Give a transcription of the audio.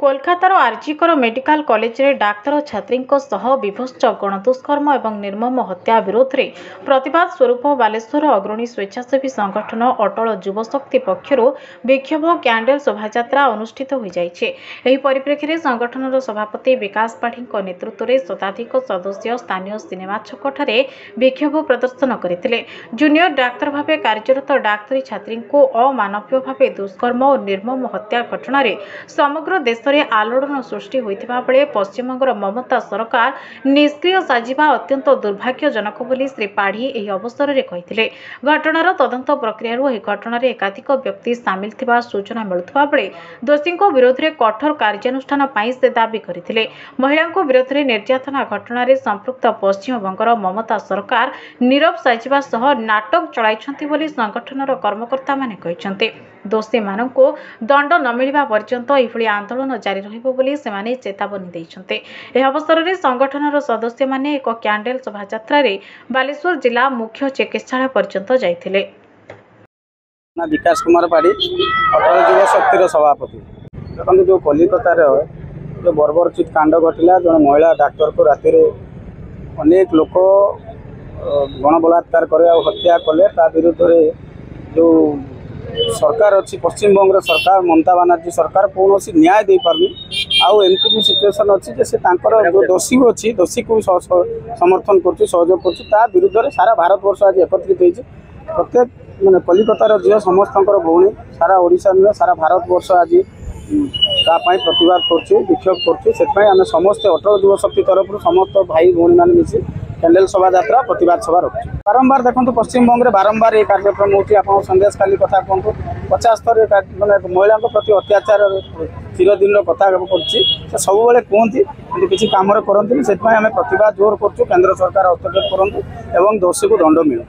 कोलकातार RG Kar medical college रे doctor छात्री विभत्स गणदुष्कर्म और निर्मम हत्या विरोध में प्रतिवाद स्वरूप बालेश्वर अग्रणी स्वेच्छासेवी संगठन अटल युवशक्ति पक्षर विक्षोभ कैंडल शोभायात्रा अनुष्ठित हो जाए। परिप्रेक्षी में संगठन सभापति विकास पाढ़ी नेतृत्व में शताधिक सदस्य स्थानीय सिनेमा छक विक्षोभ प्रदर्शन करते। जूनियर डाक्तर भाव कार्यरत डाक्तरी छात्री को अमानवीय भाव दुष्कर्म और निर्मम हत्या घटन समग्र देश आलोड़न सृष्टि होता बेले पश्चिमबंगर ममता सरकार निष्क्रिय साजिबा अत्यंत दुर्भाग्यजनक बोली श्री पाढ़ी एही अवसर में कहते। घटनार तदंत प्रक्रिया घटन एकाधिक व्यक्ति सामिल थिबा सूचना मिलुवा बेले दोषी विरोध में कठोर कार्यानुष्ठान से दाबी करते। महिला विरोध में निर्यातना घटन में संपृक्त पश्चिमबंगर ममता सरकार नीरव साजिबा सह नाटक चलाई बोली संगठनर कर्मकर्ता माने कहते। दोषी मानक दंड न मिलवा पर्यंत एभली आंदोलन जारी रहिबो बोली सेमाने चेतावनी दैछन्ते। एह अवसर में संगठनर सदस्य माने एक कैंडल शोभायात्रा रे बालेश्वर जिला मुख्य चिकित्सालय पर्यंत जाइथिले। विकास कुमार पाढ़ी अटल युव शक्तिर सभापति देखते जो कलिकतार जो बर्बरचित कांड घटला जो महिला डाक्तर को राति अनेक लोक गणबलात्कार करे हत्या कले विरुद्ध में जो सरकार अच्छी पश्चिमबंग सरकार ममता बनर्जी सरकार कौन न्याय दे पारनी आउ एमती भी सिचुएसन अच्छी जो दोषी अच्छी दोषी को समर्थन कर सहयोग कर विरुद्ध में सारा भारत वर्ष आज एकत्रित होती प्रत्येक माने कलिकतार झील समस्त भौणी सारा ओडिशा नुहे सारा भारत वर्ष आज प्रतिवाद विक्षोभ कर समस्त अटल युव शक्ति तरफ समस्त भाई भौणी मैंने मिसी कैंडल शोभायात्रा प्रतिवाद सभा रखुच्छे। बारंबार देखो पश्चिमबंग में बारंबार ये कार्यक्रम होती आप संदेश खाली कथा कहतु 50 स्तर माने महिला प्रति अत्याचार चिरदिन कथा कर सब कहती किसी कम करते से प्रतिवाद जोर कर केंद्र सरकार हस्तक्षेप करूँ एवं दोषी को दंड मिले।